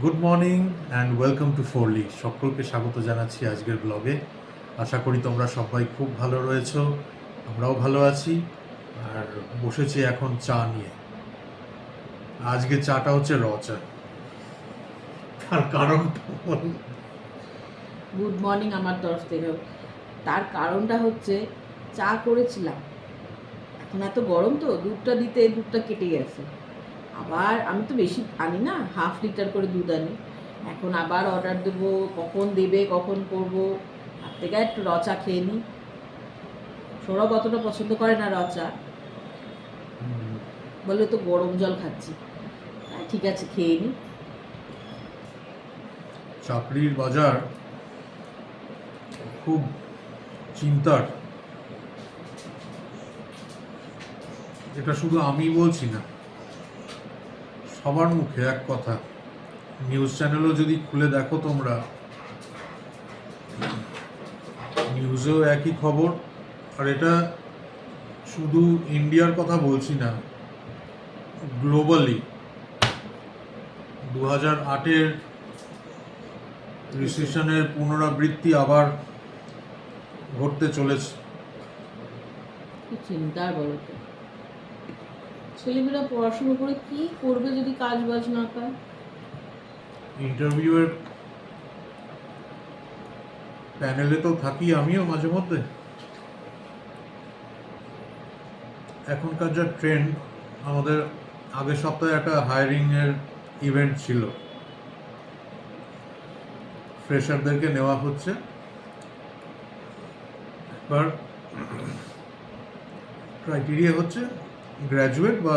Good morning and welcome to ফোরলি। সকলকে স্বাগত জানাচ্ছি আজকের ব্লগে। আশা করি তোমরা সবাই খুব ভালো রয়েছো, আমরাও ভালো আছি। আর বসেছি এখন চা নিয়ে। আজকে চাটা হচ্ছে র চা। তার কারণটা গুড মর্নিং আমার তরফ থেকে। তার কারণটা হচ্ছে চা করেছিলাম, এখন এত গরম তো দুধটা দিতে দুধটা কেটে গেছে। আবার আমি তো বেশি আনি না, 1/2 লিটার করে দুধ আনি। এখন আবার অর্ডার দেবো, কখন দেবে কখন করবো, তার থেকে একটু র চা খেয়ে নিই। সৌরভ অতটা পছন্দ করে না র চা, বলে তো গরম জল খাচ্ছি। ঠিক আছে, খেয়ে নিই। চাকরির বাজার খুব চিন্তার। এটা শুধু আমি বলছি না, সবার মুখে এক কথা। নিউজ চ্যানেলও যদি খুলে দেখো তোমরা, নিউজেও একই খবর। আর এটা শুধু ইন্ডিয়ার কথা বলছি না, গ্লোবালি 2008-এর রিসেশনের পুনরাবৃত্তি আবার ঘটতে চলেছে। কি চিন্তার বলো তো, ছেলেমেয়েরা পড়াশুনো করে কি করবে যদি কাজ বাজ না পায়? ইন্টারভিউয়ের প্যানেলে তো থাকি আমিও মাঝে মধ্যে। এখনকার যা ট্রেন্ড, আমাদের আগের সপ্তাহে একটা হায়ারিংয়ের ইভেন্ট ছিল, ফ্রেশারদেরকে নেওয়া হচ্ছে। এবার ক্রাইটেরিয়া হচ্ছে গ্র্যাজুয়েট, বা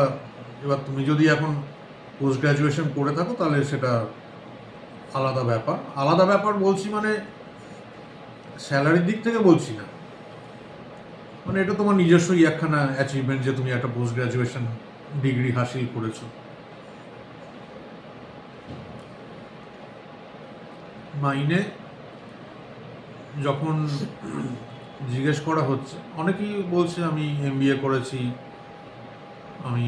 এবার তুমি যদি এখন পোস্ট গ্র্যাজুয়েশন করে থাকো তাহলে সেটা আলাদা ব্যাপার। আলাদা ব্যাপার বলছি মানে স্যালারির দিক থেকে বলছি না, মানে এটা তোমার নিজস্বই একখানা অ্যাচিভমেন্ট যে তুমি একটা পোস্ট গ্র্যাজুয়েশন ডিগ্রি হাসিল করেছো। মাইনে যখন জিজ্ঞেস করা হচ্ছে, অনেকেই বলছে আমি এমবিএ করেছি, আমি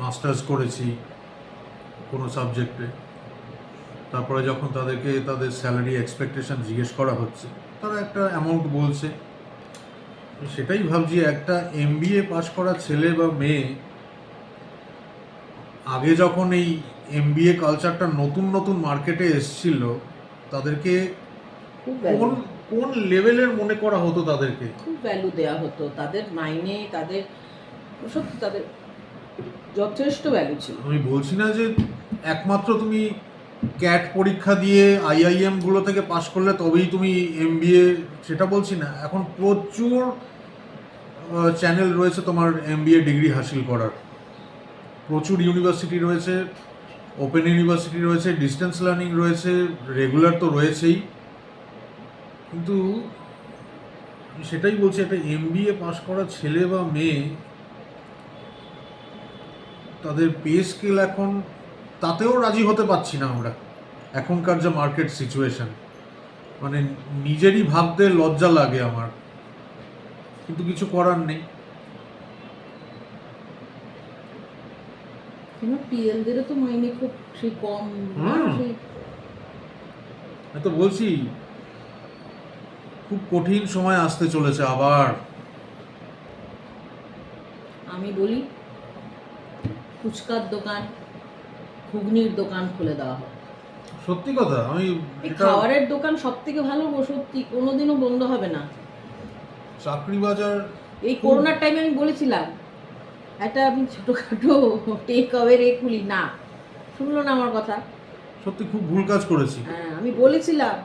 মাস্টার্স করেছি কোনো সাবজেক্টে। তারপরে যখন তাদেরকে তাদের স্যালারি এক্সপেকটেশন জিজ্ঞেস করা হচ্ছে, তারা একটা অ্যামাউন্ট বলছে। সেটাই ভাবছি, একটা এমবিএ পাস করা ছেলে বা মেয়ে আগে যখন এই এমবিএ কালচারটা নতুন নতুন মার্কেটে এসছিল, তাদেরকে কোন কোন লেভেলের মনে করা হতো? তাদেরকে খুব ভ্যালু দেওয়া হতো, তাদের মাইনে, তাদের সত্যি তাদের যথেষ্ট ভ্যালু ছিল। আমি বলছি না যে একমাত্র তুমি ক্যাট পরীক্ষা দিয়ে আইআইএম গুলো থেকে পাশ করলে তবেই তুমি এমবিএ, সেটা বলছি না। এখন প্রচুর চ্যানেল রয়েছে তোমার এমবিএ ডিগ্রি হাসিল করার। প্রচুর ইউনিভার্সিটি রয়েছে, ওপেন ইউনিভার্সিটি রয়েছে, ডিস্টেন্স লার্নিং রয়েছে, রেগুলার তো রয়েছেই। কিন্তু সেটাই বলছি, একটা এমবিএ পাস করা ছেলে বা মেয়ে, তাদের পে স্কেল এখন তাতেও রাজি হতে পারছি না আমরা। এখনকার যে মার্কেট সিচুয়েশন, মানে নিজেরই ভাবতে লজ্জা লাগে আমার, কিন্তু কিছু করার নেই। কিন্তু পিএলদেরও তো মাইনে খুব সেই কম। আমি তো বলছি খুব কঠিন সময় আসতে চলেছে আবার। আমি বলি ফুচকার দোকান, ঘুগনির দোকান খুলে দেওয়া হয়। সত্যি কথা, আমি খাবারের দোকান সব থেকে ভালো, সত্যি কোনোদিনও বন্ধ হবে না। চাকরি বাজার এই করোনার টাইমে আমি বলেছিলাম একটা আমি ছোটোখাটো টেক অ্যাওয়ে খুলি, না শুনলো না আমার কথা। সত্যি খুব ভুল কাজ করেছি। হ্যাঁ, আমি বলেছিলাম।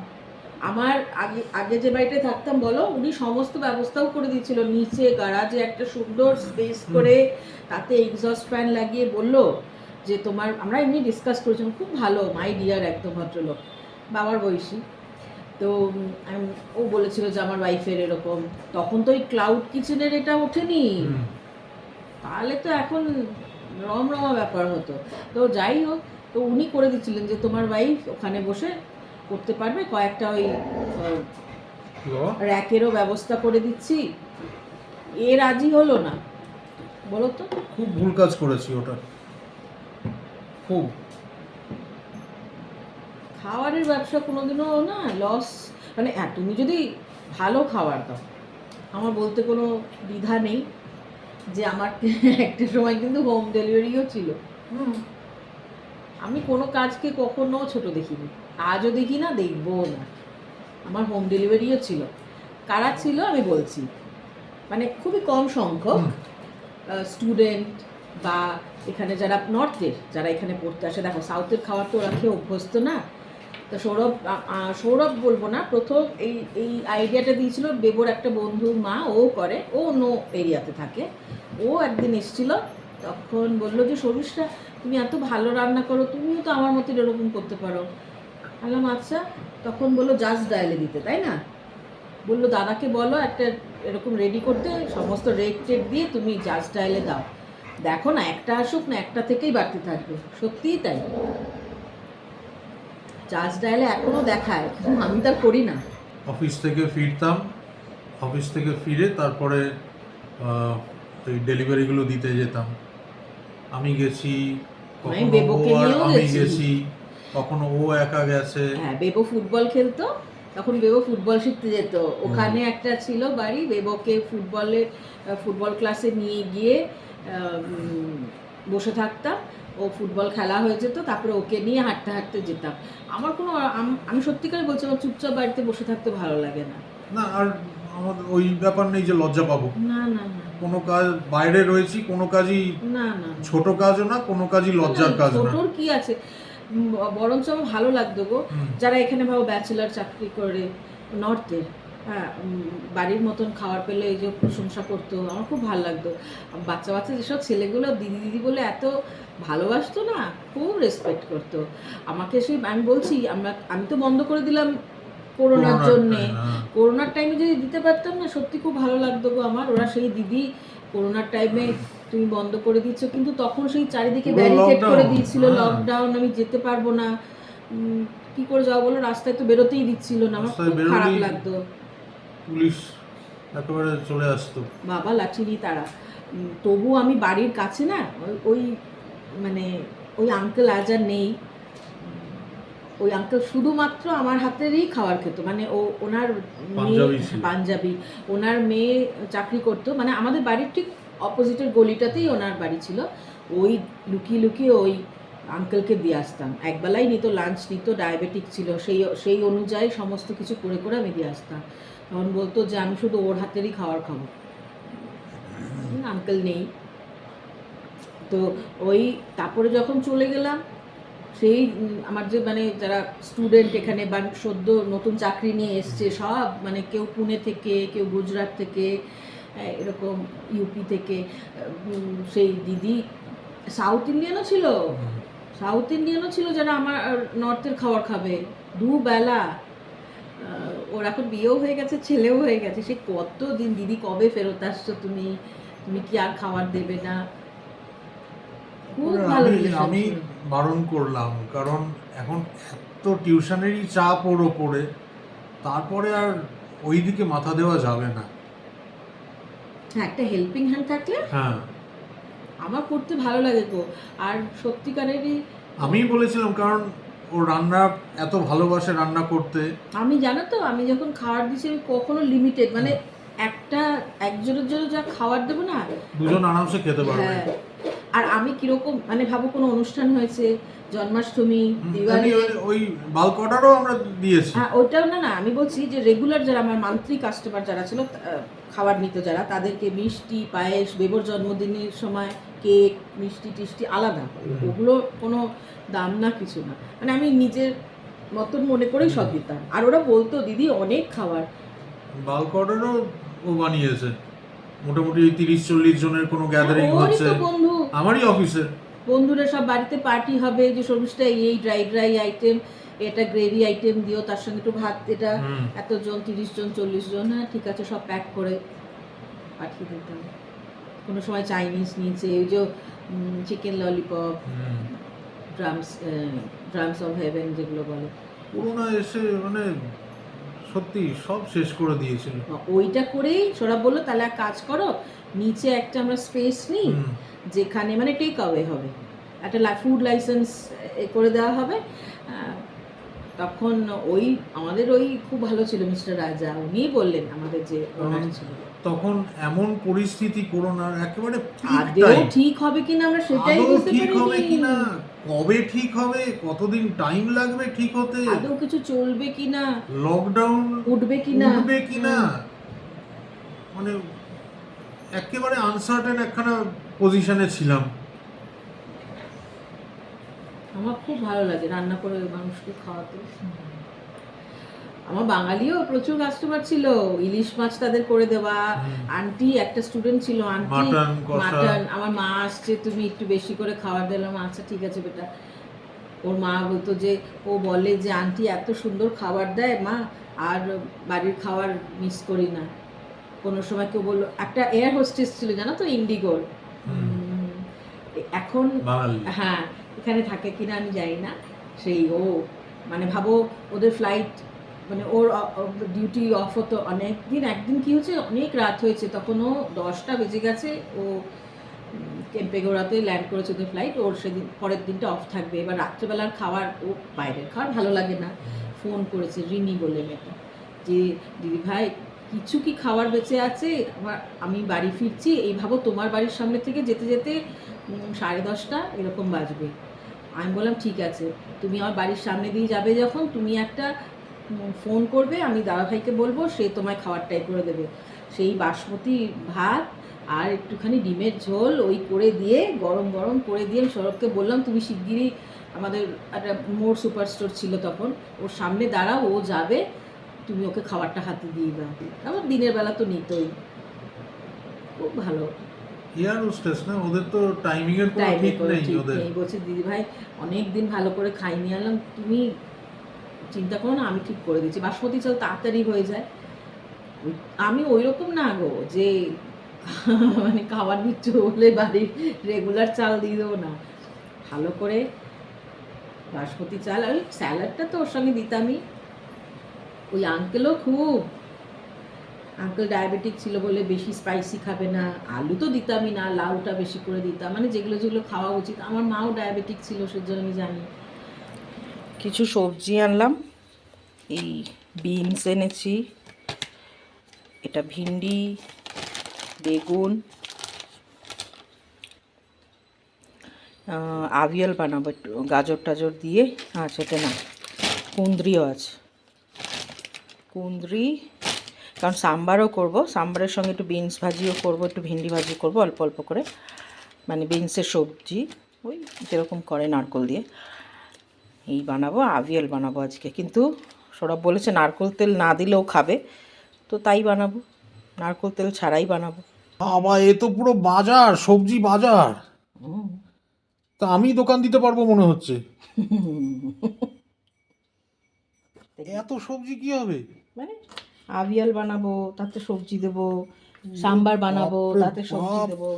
আমার আগে আগে যে বাড়িতে থাকতাম বলো, উনি সমস্ত ব্যবস্থাও করে দিয়েছিল, নিচে গ্যারাজে একটা সুন্দর স্পেস করে, তাতে এক্সস্ট ফ্যান লাগিয়ে বললো যে তোমার, আমরা এমনি ডিসকাস করেছিলাম, খুব ভালো মাই ডিয়ার একদম ভদ্রলোক, বাবার বয়সী। তো ও বলেছিল যে আমার ওয়াইফের এরকম, তখন তো ওই ক্লাউড কিচেনের এটা ওঠেনি, তাহলে তো এখন রমরমা ব্যাপার হতো। তো যাই হোক, তো উনি করে দিচ্ছিলেন যে তোমার ওয়াইফ ওখানে বসে করতে পারবে, কয়েকটা ওই র্যাকেরও ব্যবস্থা করে দিচ্ছি। এ রাজি হলো না, বলো তো। খুব ভুল কাজ করেছি ওটা। খুব। খাবারের ব্যবসা কোনোদিনও না লস, মানে তুমি যদি ভালো খাবার দাও, আমার বলতে কোনো দ্বিধা নেই যে আমার একটা সময় কিন্তু হোম ডেলিভারিও ছিল। আমি কোনো কাজকে কখনো ছোট দেখিনি, আজও দেখি না, দেখবো না। আমার হোম ডেলিভারিও ছিল। কারা ছিল আমি বলছি, মানে খুবই কম সংখ্যক স্টুডেন্ট বা এখানে যারা নর্থের যারা এখানে পড়তে আসে। দেখো সাউথের খাবার তো ওরা খেয়ে অভ্যস্ত না। তো সৌরভ বলবো না, প্রথম এই এই আইডিয়াটা দিয়েছিল বেবোর একটা বন্ধু মা, ও করে, ও অন্য এরিয়াতে থাকে। ও একদিন এসেছিল, তখন বললো যে সরিষা তুমি এত ভালো রান্না করো, তুমিও তো আমার মতো এরকম করতে পারো। বললাম আচ্ছা। তখন বললো জাস্ট ডায়ালে দিতে, তাই না? বললো দাদাকে বলো একটা এরকম রেডি করতে, সমস্ত রেট টেট দিয়ে তুমি জাস্ট ডায়ালে দাও, দেখো না একটা আসুক না, একটা থেকেই বাড়তে থাকবে। সত্যিই তাই, জাস্ট ডায়ালে এখনও দেখায়, কিন্তু আমি তার করি না। অফিস থেকে ফিরতাম, অফিস থেকে ফিরে তারপরে ওই ডেলিভারিগুলো দিতে যেতাম। আমি গেছি, আমি কখনো বেবোকে ও আর নিয়েও আমি গেছি। গেছি, কখনো ও একা গেছে। হ্যাঁ, বেবো ফুটবল খেলতো, তখন বেবো ফুটবল শিখতে যেত। ওখানে একটা ছিল বাড়ি, বেবোকে ফুটবল ক্লাসে নিয়ে গিয়ে বসে থাকতাম। ও ফুটবল খেলা হয়ে যেত, তারপরে ওকে নিয়ে হাঁটতে হাঁটতে যেতাম। আমার কোনো আমি সত্যিকার বলছি, আমার চুপচাপ বাড়িতে বসে থাকতে ভালো লাগে না। না, আর আমাদের ওই ব্যাপার নেই যে লজ্জা পাবো। না না না কোনো কাজ বাইরে রয়েছি, কোনো কাজই না না, ছোট কাজও না, কোনো কাজই লজ্জার কাজ না। ছোটর কি আছে, বরঞ্চ আমার ভালো লাগতো গো, যারা এখানে ভাবো ব্যাচেলার চাকরি করে নর্থের, হ্যাঁ, বাড়ির মতন খাবার পেলে এই যে প্রশংসা করতো, আমার খুব ভালো লাগতো। বাচ্চা বাচ্চা যেসব ছেলেগুলো দিদি দিদি বলে এত ভালোবাসতো না, খুব রেসপেক্ট করতো আমাকে। সেই আমি বলছি, আমি তো বন্ধ করে দিলাম করোনার জন্যে। করোনার টাইমে যদি দিতে পারতাম না, সত্যি খুব ভালো লাগতো গো আমার। ওরা সেই দিদি করোনার টাইমে তুমি বন্ধ করে দিচ্ছ, কিন্তু তখন সেই চারিদিকে ব্যারিকেড করে দিয়েছিল, লকডাউন, আমি যেতে পারবো না, কি করে যাবো বলো, রাস্তায় তো বেরোতেই দিচ্ছিল না, আমার খুব খারাপ লাগতো। পুলিশ একেবারে চলে আসতো, বাবা লাঠি নিয়ে তারা। তবু আমি বাড়ির কাছে না, ওই মানে ওই আঙ্কেল আজ আর নেই। ওই আঙ্কেল শুধুমাত্র আমার হাতেরই খাবার খেত, মানে ওনার মেয়ে পাঞ্জাবি, ওনার মেয়ে চাকরি করতো, মানে আমাদের বাড়ির ঠিক অপোজিটের গলিটাতেই ওনার বাড়ি ছিল। ওই লুকিয়ে লুকিয়ে ওই আঙ্কেলকে দিয়ে আসতাম, একবেলাই নিত, লাঞ্চ নিত, ডায়াবেটিক ছিল, সেই অনুযায়ী সমস্ত কিছু করে করে আমি দিয়ে আসতাম। তখন বলতো যে আমি শুধু ওর হাতেরই খাবার খাবো, আঙ্কেল নেই। তো ওই তারপরে যখন চলে গেলাম, সেই আমার যে মানে যারা স্টুডেন্ট এখানে বা সদ্য নতুন চাকরি নিয়ে এসছে সব, মানে কেউ পুনে থেকে, কেউ গুজরাট থেকে, এরকম ইউপি থেকে, সেই দিদি সাউথ ইন্ডিয়ানও ছিল যারা আমার নর্থের খাবার খাবে দুবেলা। ওর এখন বিয়েও হয়ে গেছে, ছেলেও হয়ে গেছে। সে কত দিন, দিদি কবে ফেরত আসছো তুমি, তুমি কি আর খাবার দেবে না? খুব ভালো। আমি বারণ করলাম, কারণ এখন এত টিউশনেরই চাপ ওর ওপরে, তারপরে আর ওই দিকে মাথা দেওয়া যাবে না। হ্যাঁ, একটা হেল্পিং হ্যান্ড থাকলে হ্যাঁ, আমার করতে ভালো লাগে তো। আর সত্যিকারেরই আমি বলেছিলাম, কারণ ও রান্না এত ভালোবাসে রান্না করতে। আমি জানো তো, আমি যখন খাবার দিচ্ছি আমি কখনো লিমিটেড, মানে একজনের জন্য যা খাবার দেবো না, দুজন আরামসে খেতে পারবে। হ্যাঁ। আর আমি কিরকম, মানে ভাবো কোনো অনুষ্ঠান হয়েছে, জন্মাষ্টমী, দিওয়ালি, ওই বাল্ক অর্ডারও আমরা দিয়েছি। হ্যাঁ ওইটাও না, আমি বলছি যে রেগুলার যারা আমার মান্থলি কাস্টমার যারা ছিল, খাবার নিত যারা, তাদেরকে মিষ্টি, পায়েস, বেবোর জন্মদিনের সময় কেক, মিষ্টি টিষ্টি আলাদা, ওগুলো কোনো দাম না, কিছু না, মানে আমি নিজের মতন মনে করেই সব দিতাম। আর ওরা বলতো দিদি অনেক খাবার। বাল্ক অর্ডারও ও বানিয়েছে, মোটামুটি 30-40 জনের কোনো গ্যাদারিং হচ্ছে, বন্ধু আমারই অফিসে বন্ধুরা সব বাড়িতে পার্টি হবে, যে সবজিটা এই ড্রাই আইটেম, এটা গ্রেভি আইটেম দিও, তার সঙ্গে একটু ভাত, এটা এতজন, 30 জন 40 জন, হ্যাঁ ঠিক আছে, সব প্যাক করে পাঠিয়ে দিতাম। কোনো সময় চাইনিজ নিয়েছে, ওই যে chicken lollipop, drums of haven যেগুলো বলে, করোনা এসে মানে সত্যি সব শেষ করে দিয়েছিল। ওইটা করেই সৌরভ বললো তাহলে এক কাজ করো, নিচে একটা আমরা স্পেস নিই, যেখানে মানে টেক অ্যাওয়ে হবে, একটা ফুড লাইসেন্স করে দেওয়া হবে। তখন ওই আমাদের ওই খুব ভালো ছিল মিস্টার রাজা, উনিই বললেন আমাদের যে ওনার ছিল। তখন এমন পরিস্থিতি করোনার একেবারে পিক আদৌ টাইম, ঠিক হবে কিনা আমরা সেটাই আদৌ বুঝতে ঠিক হবে পারিনি। কিনা, কবে ঠিক হবে, কতদিন টাইম লাগবে ঠিক হতে, আদৌ কিছু চলবে কিনা, লকডাউন উঠবে কিনা। উঠবে কিনা, মানে একেবারে আনসার্টেন একখানা পজিশনে ছিলাম। আমার খুব ভালো লাগে রান্না করে মানুষকে খাওয়াতে। আমার বাঙালিও প্রচুর কাস্টমার ছিল, ইলিশ মাছ তাদের করে দেওয়া। আন্টি একটা স্টুডেন্ট ছিল, আন্টি মাটন কষা, মাটন, আমার মা আসছে তুমি একটু বেশি করে খাবার দিলাম, আচ্ছা ঠিক আছে বেটা। ওর মা বলতো যে, ও বলে যে আন্টি এত সুন্দর খাবার দেয় মা, আর বাড়ির খাবার মিস করি না। কোনো সময় কেউ বললো, একটা এয়ার হোস্টেস ছিল জানো তো ইন্ডিগোর, এখন বাঙালি, হ্যাঁ এখানে থাকে কিনা আমি জানি না। সেই ও মানে ভাবো ওদের ফ্লাইট, মানে ওর ডিউটি অফ হতো অনেক দিন, একদিন কি হচ্ছে অনেক রাত হয়েছে, তখন ও 10টা বেজে গেছে, ও কেম্পেগোড়াতে ল্যান্ড করেছে ওদের ফ্লাইট, ওর সেদিন পরের দিনটা অফ থাকবে। এবার রাত্রেবেলার খাবার, ও বাইরের খাবার ভালো লাগে না, ফোন করেছে রিনি বলে মেয়েটা, যে দিদি ভাই কিছু কি খাবার বেঁচে আছে, আমি বাড়ি ফিরছি, এই ভাবো তোমার বাড়ির সামনে থেকে যেতে যেতে 10:30 এরকম বাজবে। আমি বললাম ঠিক আছে, তুমি আমার বাড়ির সামনে দিয়ে যাবে যখন, তুমি একটা ফোন করবে, আমি দাদাভাইকে বলবো, সে তোমায় খাবারটাই করে দেবে। সেই বাসমতি ভাত আর একটুখানি ডিমের ঝোল ওই করে দিয়ে, গরম গরম করে দিয়ে, আমি সৌরভকে বললাম তুমি শিগগিরই আমাদের একটা মোর সুপার স্টোর ছিল তখন, ওর সামনে দাঁড়াও, ও যাবে, তুমি ওকে খাবারটা হাতে দিয়ে দাও। আবার দিনের বেলা তো নিতই, খুব ভালো। এয়ার হোস্টেস না, ওদের তো টাইমিং এর কোনো ঠিক নেই ওদের। বলছে দিদি ভাই অনেক দিন ভালো করে খাইনি, আনলাম তুমি চিন্তা করো না, আমি ঠিক করে দিচ্ছি, বাসমতি চাল তাড়াতাড়ি হয়ে যায়। আমি ওই রকম না গো যে মানে খাবার দিচ্ছ বলে বাড়ির রেগুলার চাল দিয়ে দেবো না, ভালো করে বাসমতি চাল। আর স্যালাডটা তো ওর সঙ্গে দিতামই। ওই আঙ্কেলও খুব, আঙ্কেল ডায়াবেটিক ছিল বলে বেশি স্পাইসি খাবে না, আলু তো দিতামই না, লাউটা বেশি করে দিতাম, মানে যেগুলো যেগুলো খাওয়া উচিত। আমার মাও ডায়াবেটিক ছিল, সেজন্য আমি জানি। কিছু সবজি আনলাম, এই বিনস এনেছি, এটা ভিন্ডি, বেগুন, আভিয়াল বানাবো একটু গাজর টাজর দিয়ে। আচ্ছা এটা না, কুঁদরিও আছে, কুঁদরি, কারণ সাম্বারও করব, সাম্বারের সঙ্গে একটু বিনস ভাজিও করব, একটু ভিন্ডি ভাজি করব অল্প অল্প করে, মানে বিনসের সবজি ওই যেরকম করে নারকোল দিয়ে, এই বানাবো। আভিয়াল বানাবো আজকে, কিন্তু সৌরভ বলেছে নারকোল তেল না দিলেও খাবে, তো তাই বানাবো, নারকোল তেল ছাড়াই বানাবো। বাবা এ তো পুরো বাজার, সবজি বাজার, তা আমি দোকান দিতে পারবো মনে হচ্ছে। এত সবজি কি হবে? মানে আভিয়াল বানাবো তাতে সবজি দেবো, সাম্বার বানাবো বাপরে তাতে সবজি বাপ। দেবো,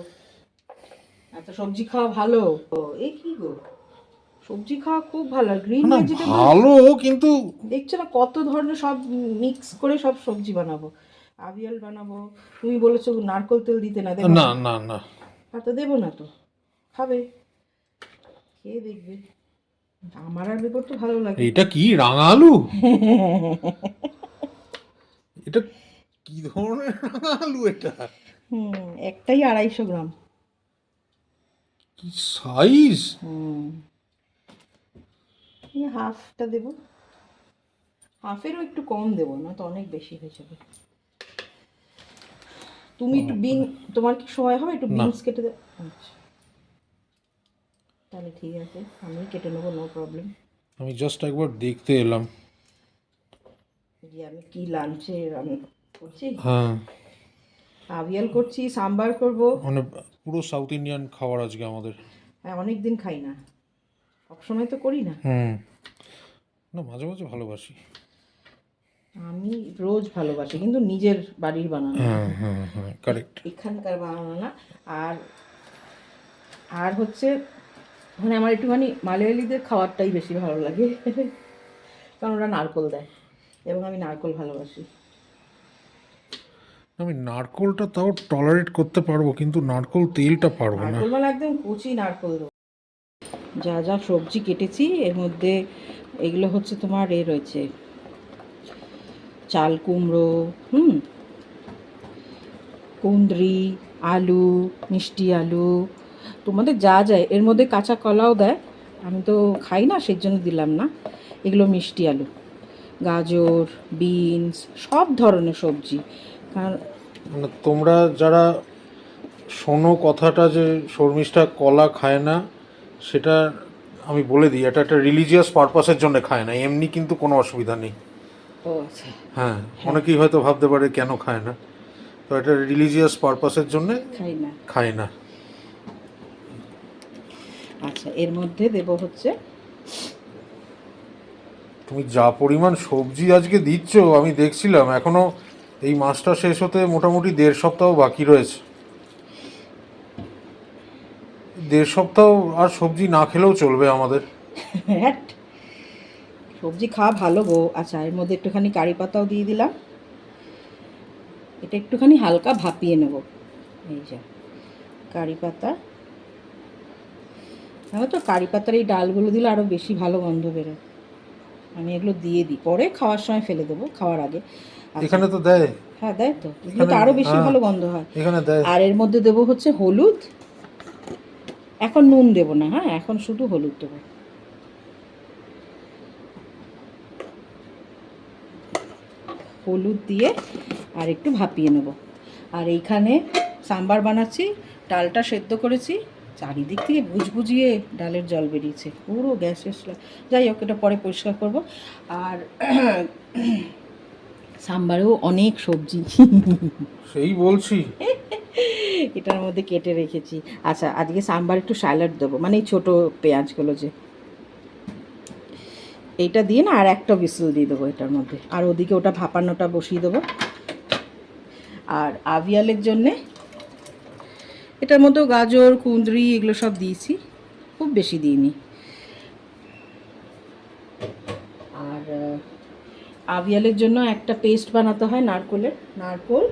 এত সবজি খাওয়া ভালো। এই কি গো, সবজি খাওয়া খুব ভালো, গ্রিন না ভেজিটেবল ভালো, কিন্তু দেখছো না কত ধরনের সব মিক্স করে সব সবজি বানাবো, আভিয়াল বানাবো। তুমি বলেছো নারকোল তেল দিতে না, দেবো না না, না না, তো দেবো না, তো খাবে, খেয়ে দেখবে, আমার আর বেবর তো ভালো লাগে। এটা কি রাঙা আলু? এটা কি ধরনের রাঙা আলু এটা? একটাই 250 গ্রাম। কি সাইজ! হাফটা দেবো, হাফেরও একটু কম দেবো না তো অনেক বেশি হয়ে যাবে। তুমি একটু তোমার কি সময় হবে একটু বিনস কেটে দেবো? আচ্ছা তাহলে ঠিক আছে, আমি কেটে নেবো, নো প্রবলেম। আমি জাস্ট একবার দেখতে এলাম। যে আমি কি লাঞ্চে রান্না করছি, হ্যাঁ, আভিয়াল করছি, সাম্বার করব। মানে পুরো সাউথ ইন্ডিয়ান খাবার আজকে আমাদের। হ্যাঁ অনেক দিন খাই না, সবসময় তো করি না। না মাঝে মাঝে ভালোবাসি। আমি রোজ ভালোবাসি, কিন্তু নিজের বাড়ির বানানো, হ্যাঁ হ্যাঁ হ্যাঁ, কারেক্ট। এখানকার বানানো না। আর আর হচ্ছে মানে আমার একটুখানি মালয়ালিদের খাবারটাই বেশি ভালো লাগে, কারণ ওরা নারকোল দেয় এবং আমি নারকোল ভালোবাসি। আমি নারকোলটা তাও টলারেট করতে পারবো, কিন্তু নারকোল তেলটা পারবো না। নারকোল মানে একদম কচি নারকোল দেবো। যা যা সবজি কেটেছি এর মধ্যে এগুলো হচ্ছে তোমার রয়েছে চাল কুমড়ো, কুঁদরি, আলু, মিষ্টি আলু, তোমাদের যা যায় এর মধ্যে কাঁচা কলাও দেয়, আমি তো খাই না সেই জন্য দিলাম না। এগুলো মিষ্টি আলু, গাজর, বিনস, সব ধরনের সবজি। কারণ মানে তোমরা যারা শোনো কথাটা যে শর্মিষ্ঠা কলা খায় না, সেটা আমি বলে দিই, এটা একটা রিলিজিয়াস পারপাসের জন্য খায় না, এমনি কিন্তু কোনো অসুবিধা নেই। ও আচ্ছা, হ্যাঁ, অনেকেই হয়তো ভাবতে পারে কেন খায় না, তো এটা রিলিজিয়াস পারপাসের জন্য খাই না। খায় না। আচ্ছা, এর মধ্যে দেব হচ্ছে তুমি যা পরিমাণ সবজি আজকে দিচ্ছ আমি দেখছিলাম, এখনো এই মাসটা শেষ হতে মোটামুটি 1.5 সপ্তাহ বাকি রয়েছে। 1.5 সপ্তাহ আর সবজি না খেলেও চলবে আমাদের। হ্যাট, সবজি খাওয়া ভালো গো। আচ্ছা, এর মধ্যে একটুখানি কারি পাতাও দিয়ে দিলাম। এটা একটুখানি হালকা ভাপিয়ে নেব। এই যে কারি পাতা, জানো তো কারি পাতার এই ডালগুলো দিলে আরও বেশি ভালো গন্ধ বেরোয়। আমি এগুলো দিয়ে দিই, পরে খাওয়ার সময় ফেলে দেবো, খাওয়ার আগে। আচ্ছা, এখানে তো দেয়। হ্যাঁ দেয় তো, এগুলো তো আরও বেশি ভালো গন্ধ হয়। এখানে দেয়। আর এর মধ্যে দেবো হচ্ছে হলুদ, এখন নুন দেবো না, হ্যাঁ এখন শুধু হলুদ দেবো। হলুদ দিয়ে আর একটু ভাপিয়ে নেব। আর এইখানে সাম্বার বানাচ্ছি, ডালটা সেদ্ধ করেছি, চারিদিক থেকে বুঝবুঝিয়ে ডালের জল বেরিয়েছে, পুরো গ্যাস যাই হোক, এটা পরে পরিষ্কার করব। আর সাম্বারেও অনেক সবজি সেই বলছি। এটার মধ্যে কেটে রেখেছি। আচ্ছা, আজকে সাম্বার একটু স্যালাড দেবো, মানে এই ছোটো পেঁয়াজগুলো যে, এইটা দিয়ে না আর একটা হুইসেল দিয়ে দেবো এটার মধ্যে, আর ওদিকে ওটা ভাপানোটা বসিয়ে দেবো। আর আভিয়ালের জন্যে এটার মধ্যেও গাজর, কুঁদরি এগুলো সব দিয়েছি, খুব বেশি দিইনি। আর আভিয়ালের জন্য একটা পেস্ট বানাতে হয় নারকোলের, নারকোল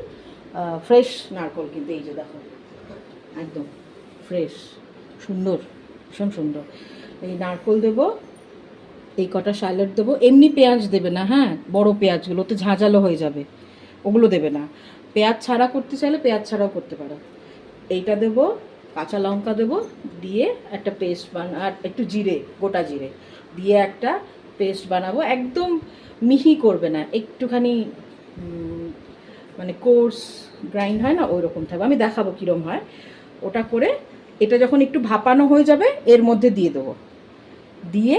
ফ্রেশ নারকোল, কিন্তু এই যে দেখো একদম ফ্রেশ, সুন্দর, ভীষণ সুন্দর। এই নারকোল দেবো, এই কটা স্যালাড দেবো। এমনি পেঁয়াজ দেবে না, হ্যাঁ বড় পেঁয়াজগুলো তো ঝাঁঝালো হয়ে যাবে, ওগুলো দেবে না। পেঁয়াজ ছাড়া করতে চাইলে পেঁয়াজ ছাড়াও করতে পারো। এইটা দেবো, কাঁচা লঙ্কা দেবো, দিয়ে একটা পেস্ট আর একটু জিরে, গোটা জিরে দিয়ে একটা পেস্ট বানাবো। একদম মিহি করবে না, একটুখানি মানে কোর্স গ্রাইন্ড হয় না ওই রকম থাকবে, আমি দেখাবো কীরকম হয়। ওটা করে এটা যখন একটু ভাপানো হয়ে যাবে এর মধ্যে দিয়ে দেবো, দিয়ে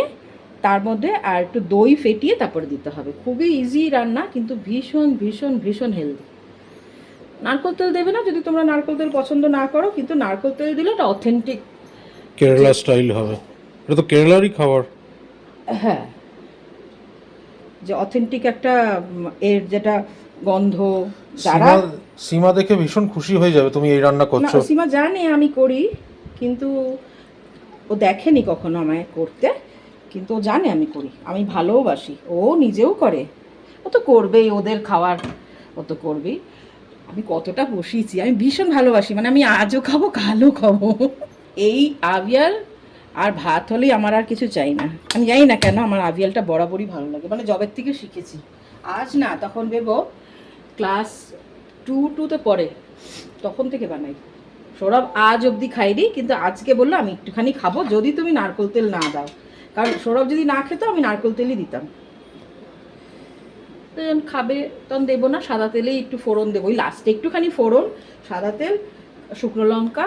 তার মধ্যে আর একটু দই ফেটিয়ে তারপরে দিতে হবে। খুবই ইজি রান্না, কিন্তু ভীষণ ভীষণ ভীষণ হেলদি। নারকেল তেল দেবে না যদি তোমরা নারকেল তেল পছন্দ না করো, কিন্তু নারকেল তেল দিলে এটা অথেন্টিক কেরালা স্টাইল হবে, এটা তো কেরালারই খাবার। হ্যাঁ, যে অথেন্টিক একটা এর যেটা গন্ধ। যারা সীমা দেখে ভীষণ খুশি হয়ে যাবে তুমি এই রান্না না, করছো। সীমা জানে আমি করি, কিন্তু ও দেখেনি কখনো আমায় করতে, কিন্তু ও জানে আমি করি, আমি ভালোবাসি, ও নিজেও করে, ও তো করবেই, ওদের খাওয়ার ও তো করবেই। আমি কতটা বসিয়েছি, আমি ভীষণ ভালোবাসি, মানে আমি আজও খাবো কালও খাবো। এই আভিয়াল আর ভাত হলেই আমার আর কিছু চাই না। আমি জানি না কেন আমার আভিয়ালটা বরাবরই ভালো লাগে, মানে জবের থেকে শিখেছি। আজ না, তখন ভেবো ক্লাস 2-2তে পড়ে, তখন থেকে বানাই। সৌরভ আজ অবধি খাইনি, কিন্তু আজকে বললো আমি একটুখানি খাবো যদি তুমি নারকেল তেল না দাও, কারণ সৌরভ যদি না খেতো আমি নারকেল তেলই দিতাম। তো যখন খাবে তখন দেবো না, সাদা তেলেই একটু ফোড়ন দেবো, ওই লাস্টে একটুখানি ফোড়ন, সাদা তেল, শুকনো লঙ্কা,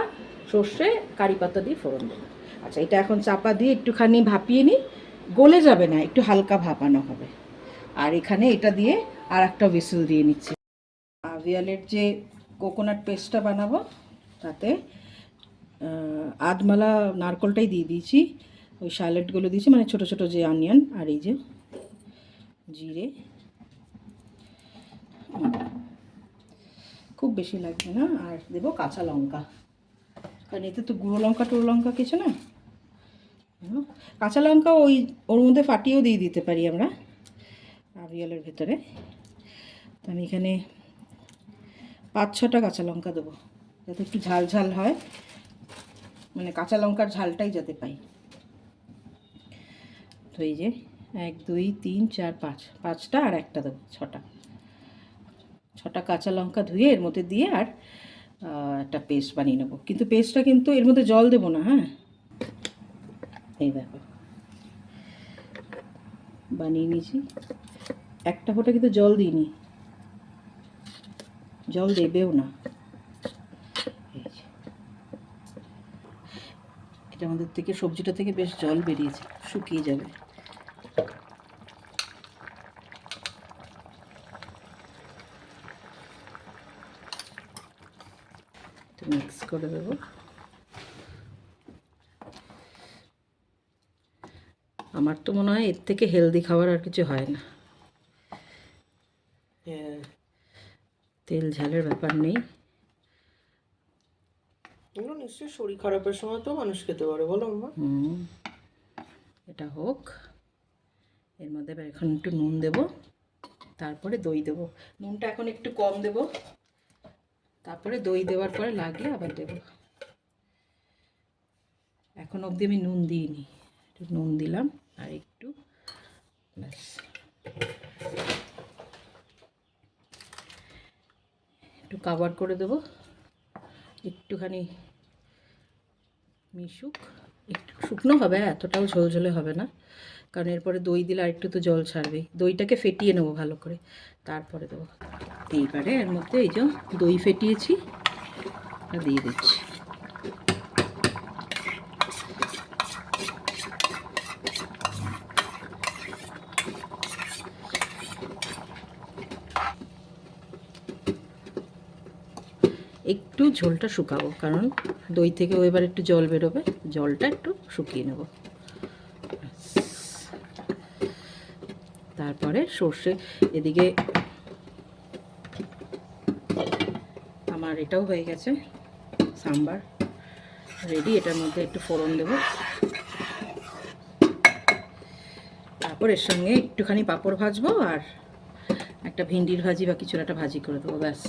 সর্ষে, কারি পাতা দিয়ে ফোড়ন দেবো। আচ্ছা, এটা এখন চাপা দিয়ে একটুখানি ভাপিয়ে নিই, গলে যাবে না, একটু হালকা ভাপানো হবে। আর এখানে এটা দিয়ে আর একটা হুইসেল দিয়ে নিচ্ছি। আভিয়ালের যে কোকোনাট পেস্টটা বানাবো তাতে আধমালা নারকলটাই দিয়ে দিয়েছি, ওই স্যালাডগুলো দিয়েছি, মানে ছোটো ছোটো যে অনিয়ন, আর এই যে জিরে, খুব বেশি লাগবে না। আর দেবো কাঁচা লঙ্কা, কারণ এতে তো গুঁড়ো লঙ্কা টুড়ো লঙ্কা কিছু না। কাঁচা লঙ্কা ওই ওর মধ্যে ফাটিয়েও দিয়ে দিতে পারি আমরা আভিয়ালের ভেতরে। তো আমি এখানে 5-6টা কাঁচা লঙ্কা দেবো, যাতে একটু ঝাল ঝাল হয়, মানে কাঁচা লঙ্কার ঝালটাই যাতে পাই। এই যে 1 2 3 4 5, 5টা আর একটা দেবো, 6টা কাঁচা লঙ্কা ধুয়ে এর মধ্যে দিয়ে আর একটা পেস্ট বানিয়ে নেবো। কিন্তু পেস্টটা কিন্তু এর মধ্যে জল দেবো না, হ্যাঁ। এই দেখো বানিয়ে নিয়েছি, একটা ফোঁটা কিন্তু জল দিইনি, জল দেবেও না। এই যে এটা আমাদের থেকে সবজিটা থেকে বেশ জল বেরিয়েছে, শুকিয়ে যাবে। মিক্স করে দেবো। আমার তো মনে হয় এর থেকে হেলদি খাবার আর কিছু হয় না। তেল ঝালের ব্যাপার নেই। এগুলো নিশ্চয়ই শরীর খারাপের সময় তো মানুষ খেতে পারে, বলো আম্মা? এটা হোক। এর মধ্যে এখন একটু নুন দেব, তারপরে দই দেব। নুনটা এখন একটু কম দেব, তারপরে দই দেওয়ার পরে লাগলে আবার দেব। এখন অবধি আমি নুন দিইনি, একটু নুন দিলাম আর একটু, ব্যাস। একটু কভার করে দেবো, একটুখানি মিশুক, একটু শুকনো হবে, এতটাও ঝোলঝোলে হবে না, কারণ এরপরে দই দিলে আর একটু তো জল ছাড়বে। দইটাকে ফেটিয়ে নেবো ভালো করে, তারপরে দেবো। এইবারে এর মধ্যে এই যে দই ফেটিয়েছি দিয়ে দিচ্ছি। একটু ঝোলটা শুকাবো, কারণ দই থেকেও এবার একটু জল বেরোবে, জলটা একটু শুকিয়ে নেব। তারপরে সর্ষে, এদিকে আমার এটাও হয়ে গেছে, সাম্বার রেডি। এটার মধ্যে একটু ফোড়ন দেব, তারপর এর সঙ্গে একটুখানি পাঁপড় ভাজবো আর একটা ভিন্ডির ভাজি বা কিছু একটা ভাজি করে দেবো, ব্যাস।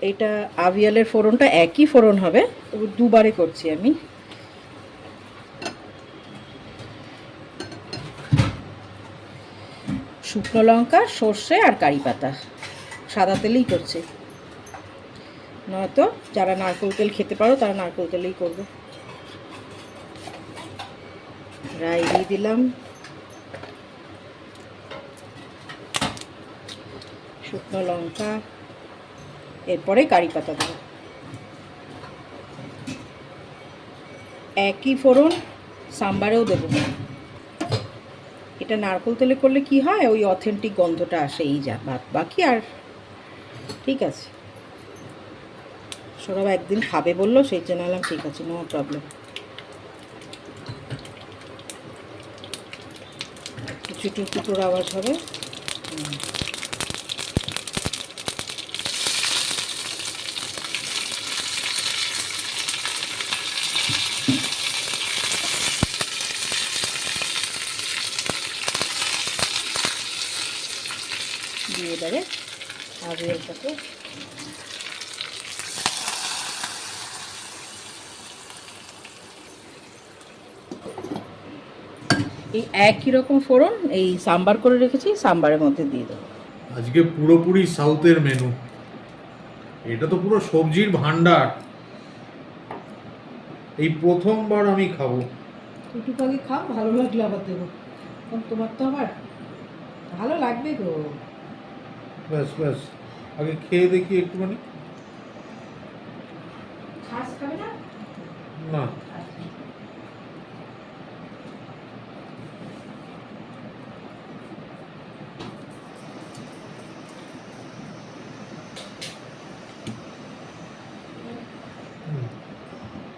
এটা আভিয়ালের ফোড়নটা একই ফোড়ন হবে, দুবারে করছি আমি। শুকনো লঙ্কা, সর্ষে আর কারি পাতা, সাদা তেলেই করছি। নয়তো যারা নারকেল তেল খেতে পারো তারা নারকেল তেলেই করবে। রাই দিয়ে দিলাম, শুকনো লঙ্কা, এরপরে কারি পাতা দেবো। একই ফোড়ন সাম্বারেও দেবো। এটা নারকেল তেলে করলে কি হয়, ওই অথেন্টিক গন্ধটা আসে, এই যা বাকি আর ঠিক আছে। সৌরভ একদিন খাবে বললো, সেই জন্য আলাম ঠিক আছে, নো প্রবলেম। কিছু টুকরো আওয়াজ হবে। দিয়ে এবারে আভিয়ালটাকে এই একই রকম ফোড়ন এই সাম্বার করে রেখেছি, সাম্বারের মধ্যে দিয়ে দেবো। আজকে পুরোপুরি সাউথের মেনু, এটা তো পুরো সবজির ভান্ডার। এই প্রথমবার আমি খাবো। একটু আগে খাও, ভালো লাগলে আবার দেবো, কারণ তোমার তো আবার ভালো লাগবে গো। ব্যাস ব্যাস, আগে খেয়ে দেখি একটুখানি। ছাঁচ খাবে না? না,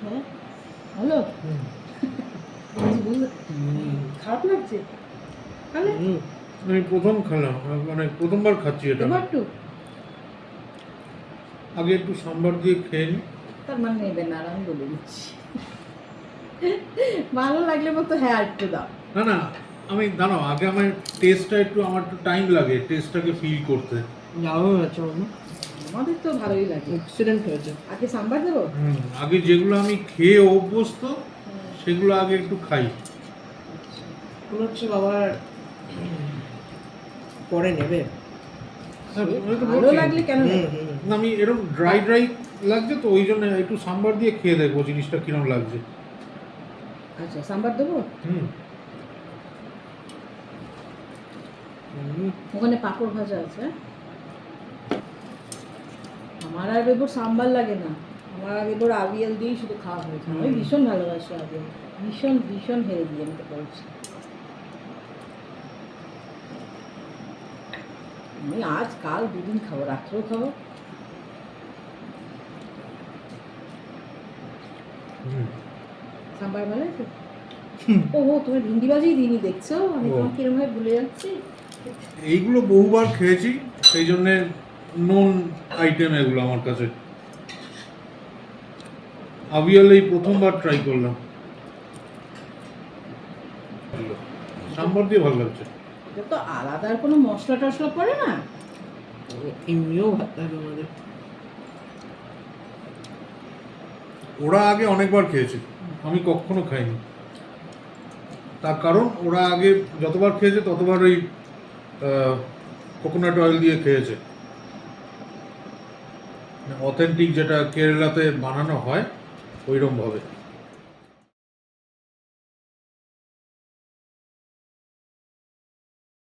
হ্যাঁ ভালো, খারাপ লাগছে? আমি প্রথম খেলাম, মানে প্রথমবার খাচ্ছি এটা। একটু আগে একটু সাম্বার দিয়ে খেয়ে নি। তার মানে নেবে না, আর আমি বলে দিচ্ছি। ভালো লাগলে মতো হ্যাঁ একটু দাও। না না, আমি দাঁড়াও, আগে আমার টেস্টটা একটু, আমার একটু টাইম লাগে টেস্টটাকে ফিল করতে। আমাদের তো ভালোই লাগে, এক্সিলেন্ট হয়েছে। আগে সাম্বার দেবো। আগে যেগুলো আমি খেয়ে অভ্যস্ত সেগুলো আগে একটু খাই। মনে হচ্ছে বাবার পরে নেবে। হ্যাঁ, আমি তো ভালো বলছি। লাগলে কেন নেবে? না, আমি এরকম ড্রাই ড্রাই লাগছে তো ওই জন্য একটু সাম্বার দিয়ে খেয়ে দেখবো জিনিসটা কিরম লাগছে। আচ্ছা সাম্বার দেবো? হুম। ওখানে পাঁপড় ভাজা আছে। আমার আর বেবুর সাম্বার লাগে না, আমার আর বেবুর আবিয়াল দিয়েই শুধু খাওয়া হয়েছে। আমি ভীষণ ভালোবাসি আবিয়াল, ভীষণ ভীষণ হেলদি, আমি তো বলছি। আমি আজ কাল দুদিন খাবো, রাত্রেও খাবো। হুম। সাম্বার ভালো আছে? ওহো, তুমি ভিন্ডি ভাজিই দিইনি দেখছো, আমি ও। তোমাকে কিরম ভাবে ভুলে যাচ্ছি। এইগুলো বহুবার খেয়েছি, সেই জন্যে নোন আইটেম এগুলো আমার কাছে। আবিয়াল এই প্রথমবার ট্রাই করলাম, সাম্বার দিয়ে ভালো লাগছে। এটা তো আলাদা আর কোনো মশলা টশলা পড়ে না। এমনিও ভাত লাগে আমাদের। ওরা আগে অনেকবার খেয়েছে, আমি কখনো খাইনি। তার কারণ ওরা আগে যতবার খেয়েছে ততবার ওই কোকোনাট অয়েল দিয়ে খেয়েছে, অথেন্টিক যেটা কেরালাতে বানানো হয় ওইরকম ভাবে।